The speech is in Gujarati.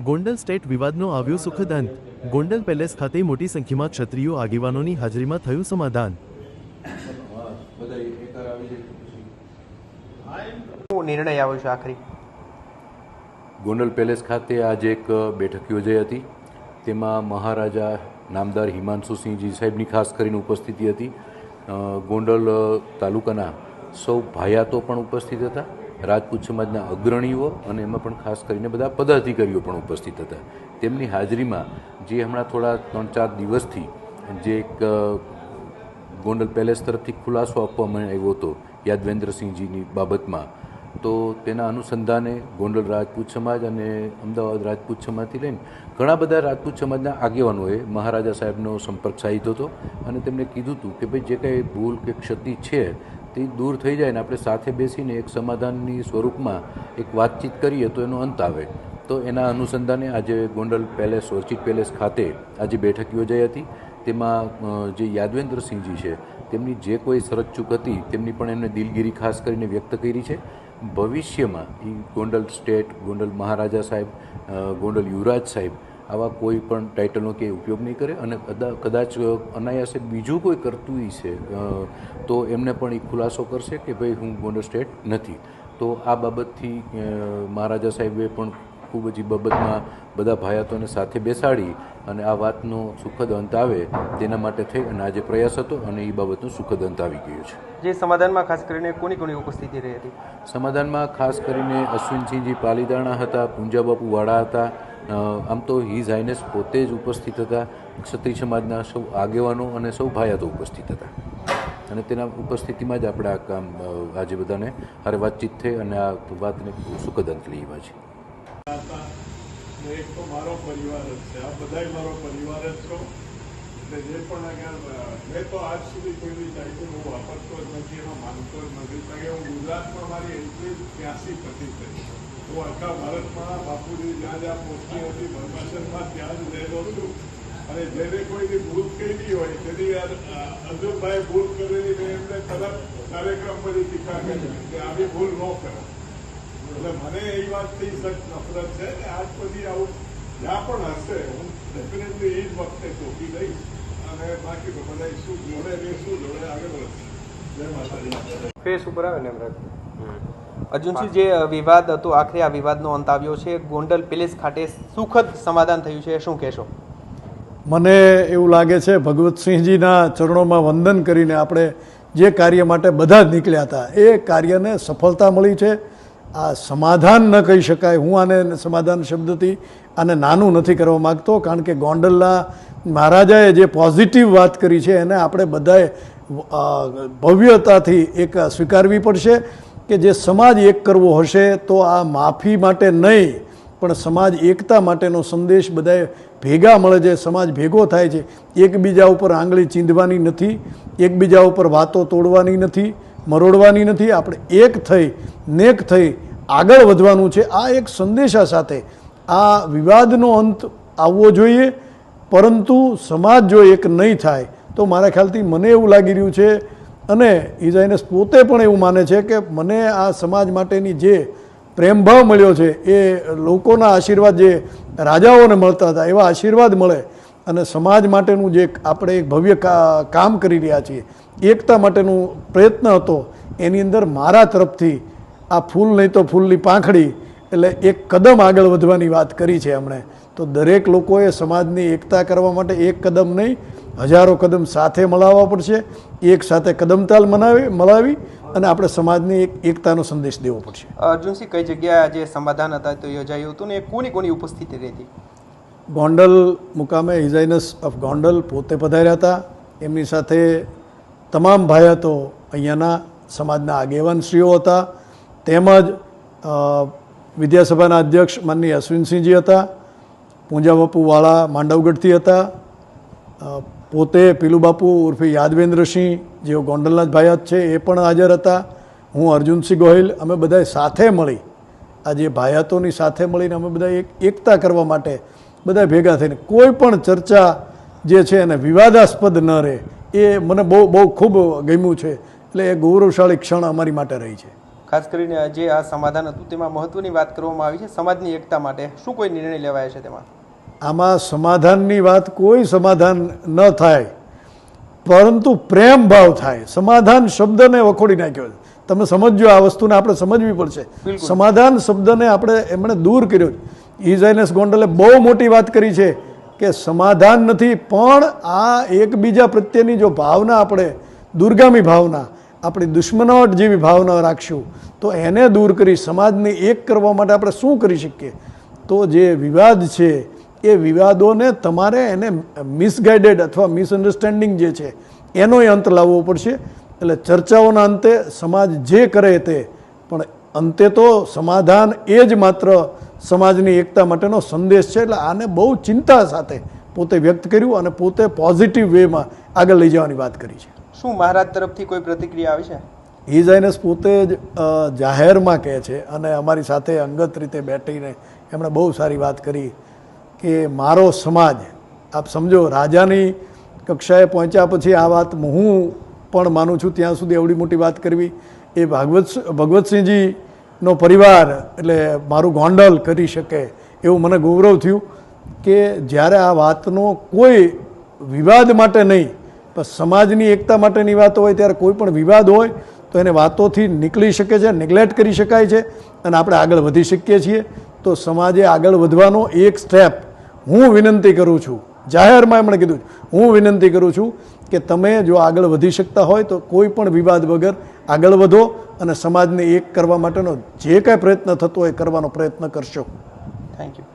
ગોંડલ સ્ટેટ વિવાદનો આવ્યો સુખદ અંત। ગોંડલ પેલેસ ખાતે મોટી સંખ્યામાં ક્ષત્રિયો આગેવાનોની હાજરીમાં થયું સમાધાન। નિર્ણય આવ્યો છે આખરી? ગોંડલ પેલેસ ખાતે આજે એક બેઠક યોજાઈ હતી। તેમાં મહારાજા નામદાર હિમાંશુસિંહજી સાહેબની ખાસ કરીને ઉપસ્થિતિ હતી। ગોંડલ તાલુકાના સૌ ભાયાતો પણ ઉપસ્થિત હતા, રાજપૂત સમાજના અગ્રણીઓ અને એમાં પણ ખાસ કરીને બધા પદાધિકારીઓ પણ ઉપસ્થિત હતા। તેમની હાજરીમાં જે હમણાં થોડા 3-4 દિવસથી જે એક ગોંડલ પેલેસ તરફથી ખુલાસો આપવામાં આવ્યો હતો યાદવેન્દ્રસિંહજીની બાબતમાં, તો તેના અનુસંધાને ગોંડલ રાજપૂત સમાજ અને અમદાવાદ રાજપૂત સમાજથી લઈને ઘણા બધા રાજપૂત સમાજના આગેવાનોએ મહારાજા સાહેબનો સંપર્ક સાધ્યો હતો અને તેમણે કીધું હતું કે ભાઈ જે કંઈ ભૂલ કે ક્ષતિ છે તે દૂર થઈ જાય ને આપણે સાથે બેસીને એક સમાધાનની સ્વરૂપમાં એક વાતચીત કરીએ તો એનો અંત આવે। તો એના અનુસંધાને આજે ગોંડલ પેલેસ ઓર્ચિડ પેલેસ ખાતે આજે બેઠક યોજાઈ હતી। તેમાં જે યાદવેન્દ્રસિંહજી છે તેમની જે કોઈ શરતચૂક હતી તેમની પણ એમને દિલગીરી ખાસ કરીને વ્યક્ત કરી છે। ભવિષ્યમાં એ ગોંડલ સ્ટેટ, ગોંડલ મહારાજા સાહેબ, ગોંડલ યુવરાજ સાહેબ આવા કોઈ પણ ટાઇટલનો કે ઉપયોગ નહીં કરે અને કદાચ અનાયાસે બીજું કોઈ કરતું છે તો એમને પણ એ ખુલાસો કરશે કે ભાઈ હું ગોંડલ સ્ટેટ નથી। તો આ બાબતથી મહારાજા સાહેબે પણ ખૂબ જ બાબતમાં બધા ભાયાતોને સાથે બેસાડી અને આ વાતનો સુખદ અંત આવે તેના માટે થઈ અને આજે પ્રયાસ હતો અને એ બાબતનો સુખદ અંત આવી ગયો છે। જે સમાધાનમાં ખાસ કરીને કોની ઉપસ્થિતિ રહી હતી? સમાધાનમાં ખાસ કરીને અશ્વિનસિંહજી પાલીતાણા હતા, પૂંજાબાપુ વાળા હતા, આમ તો હિઝ હાઇનેસ પોતે જ ઉપસ્થિત હતા, ક્ષત્રિય સમાજના સૌ આગેવાનો અને સૌ ભાયાતો ઉપસ્થિત હતા અને તેના ઉપસ્થિતિમાં જ આપણે આ કામ આજે બધાને હારે વાતચીત થઈ અને આ વાતને સુખદ અંત લેવા છે। એક તો મારો પરિવાર જ છે, આ બધાય મારો પરિવાર જ છો એટલે જે પણ આગળ મેં તો આજ સુધી કોઈ ટાઈટલ હું વાપરતો જ નથી, એમાં માનતો જ નથી કારણ કે હું ગુજરાતમાં મારી એન્ટ્રી 83 પછી થઈ। હું આખા ભારતમાં બાપુજી જ્યાં જ્યાં પહોંચી હતી બરમાસરમાં ત્યાં જ રહેલો છું અને જેને કોઈની ભૂલ કરેલી હોય તેની અર્જુનભાઈ ભૂલ કરેલી મેં એમને તરત કાર્યક્રમ પછી ટીકા કરી કે આવી ભૂલ ન કરે। એટલે મને એ વાતથી સખ્ત નફરત છે કે આજ પછી આવું જ્યાં પણ હશે હું ડેફિનેટલી એ જ વખતે ટોકી લઈશ અને બાકી તો બધા શું જોડે રહેશું, જોડે આગળ વધશે। જય માતાજી। ફેસ ઉપર આવે ને એમ અર્જુનસિંહ, જે વિવાદ હતો આખરે આ વિવાદનો અંત આવ્યો છે, ગોંડલ પેલેસ ખાતે સુખદ સમાધાન થયું છે, શું કહેશો? મને એવું લાગે છે ભગવતસિંહજીના ચરણોમાં વંદન કરીને આપણે જે કાર્ય માટે બધા જ નીકળ્યા હતા એ કાર્યને સફળતા મળી છે। આ સમાધાન ન કહી શકાય, હું આને સમાધાન શબ્દથી આને નાનું નથી કરવા માગતો કારણ કે ગોંડલના મહારાજાએ જે પોઝિટિવ વાત કરી છે એને આપણે બધાએ ભવ્યતાથી એક સ્વીકારવી પડશે કે જે સમાજ એક કરવો હશે તો આ માફી માટે નહીં પણ સમાજ એકતા માટેનો સંદેશ બધાએ ભેગા મળે છે, સમાજ ભેગો થાય છે, એકબીજા ઉપર આંગળી ચીંધવાની નથી, એકબીજા ઉપર વાતો તોડવાની નથી, મરોડવાની નથી, આપણે એક થઈ નેક થઈ આગળ વધવાનું છે। આ એક સંદેશા સાથે આ વિવાદનો અંત આવવો જોઈએ, પરંતુ સમાજ જો એક નહીં થાય તો મારા ખ્યાલથી મને એવું લાગી રહ્યું છે અને હિઝાઇનેસ પોતે પણ એવું માને છે કે મને આ સમાજ માટેની જે પ્રેમભાવ મળ્યો છે એ લોકોના આશીર્વાદ જે રાજાઓને મળતા હતા એવા આશીર્વાદ મળે અને સમાજ માટેનું જે આપણે એક ભવ્ય કામ કરી રહ્યા છીએ, એકતા માટેનું પ્રયત્ન હતો, એની અંદર મારા તરફથી આ ફૂલ નહીં તો ફૂલની પાંખડી એટલે એક કદમ આગળ વધવાની વાત કરી છે એમણે। તો દરેક લોકોએ સમાજની એકતા કરવા માટે એક કદમ નહીં 1000 કદમ સાથે મળાવવા પડશે, એક સાથે કદમતાલ મળાવી અને આપણે સમાજની એકતાનો સંદેશ દેવો પડશે। અર્જુનસિંહ, કઈ જગ્યાએ આજે સમાધાન હતા તો યોજાયું હતું ને કોની ઉપસ્થિતિ રહેતી? ગોંડલ મુકામે હિઝાઇનસ ઓફ ગોંડલ પોતે પધાર્યા હતા, એમની સાથે તમામ ભાયાતો અહીંયાના સમાજના આગેવાનશ્રીઓ હતા, તેમજ વિદ્યાસભાના અધ્યક્ષ માનનીય અશ્વિનસિંહજી હતા, પૂંજાબાપુ વાળા માંડવગઢથી હતા, પોતે પીલુબાપુ ઉર્ફે યાદવેન્દ્રસિંહ જેઓ ગોંડલના જ ભાયાત છે એ પણ હાજર હતા, હું અર્જુનસિંહ ગોહિલ, અમે બધાએ સાથે મળી આજે ભાયાતોની સાથે મળીને અમે બધા એકતા કરવા માટે બધા ભેગા થઈને કોઈ પણ ચર્ચા જે છે એને વિવાદાસ્પદ ન રહે એ મને બહુ ખૂબ ગમ્યું છે। એટલે એ ગૌરવશાળી ક્ષણ અમારી માટે રહી છે। ખાસ કરીને જે આ સમાધાન હતું તેમાં મહત્વની વાત કરવામાં આવી છે સમાજની એકતા માટે. શું કોઈ નિર્ણય લેવાય છે તેમાં? આમાં સમાધાનની વાત, કોઈ સમાધાન ન થાય, પરંતુ પ્રેમ ભાવ થાય. સમાધાન શબ્દને વખોડી નાખ્યો છે. તમે સમજો, આ વસ્તુને આપણે સમજવી પડશે. સમાધાન શબ્દને એમણે દૂર કર્યો. ઇઝાઇનસ ગોંડલે બહુ મોટી વાત કરી છે કે સમાધાન નથી, પણ આ એકબીજા પ્રત્યેની જો ભાવના, આપણે દૂરગામી ભાવના, આપણી દુશ્મનાવટ જેવી ભાવના રાખશું તો એને દૂર કરી સમાજને એક કરવા માટે આપણે શું કરી શકીએ? તો જે વિવાદ છે એ વિવાદોને તમારે એને મિસગાઈડેડ અથવા મિસઅન્ડરસ્ટેન્ડિંગ જે છે એનોય અંત લાવવો પડશે. એટલે ચર્ચાઓના અંતે સમાજ જે કરે તે, પણ અંતે તો સમાધાન એ જ માત્ર સમાજની એકતા માટેનો સંદેશ છે. એટલે આને બહુ ચિંતા સાથે પોતે વ્યક્ત કર્યું અને પોતે પોઝિટિવ વેમાં આગળ લઈ જવાની વાત કરી છે. શું મહારાજ તરફથી કોઈ પ્રતિક્રિયા આવી છે? ઇઝાઇનસ પોતે જ જાહેરમાં કહે છે અને અમારી સાથે અંગત રીતે બેઠીને એમણે બહુ સારી વાત કરી કે મારો સમાજ, આપ સમજો, રાજાની કક્ષાએ પહોંચ્યા પછી આ વાત હું પણ માનું છું ત્યાં સુધી એવડી મોટી વાત કરવી એ ભગવતસિંહજીનો પરિવાર એટલે મારું ગોંડલ કરી શકે એવું મને ગૌરવ થયું કે જ્યારે આ વાતનો કોઈ વિવાદ માટે નહીં પણ સમાજની એકતા માટેની વાત હોય ત્યારે કોઈ પણ વિવાદ હોય તો એને વાતોથી નીકળી શકે છે, નેગ્લેક્ટ કરી શકાય છે અને આપણે આગળ વધી શકીએ છીએ. તો સમાજે આગળ વધવાનો એક સ્ટેપ હું વિનંતી કરું છું, જાહેરમાં એમણે કીધું, હું વિનંતી કરું છું કે તમે જો આગળ વધી શકતા હોય તો કોઈ પણ વિવાદ વગર આગળ વધો અને સમાજને એક કરવા માટેનો જે કાંઈ પ્રયત્ન થતો હોય કરવાનો પ્રયત્ન કરશો. Thank you.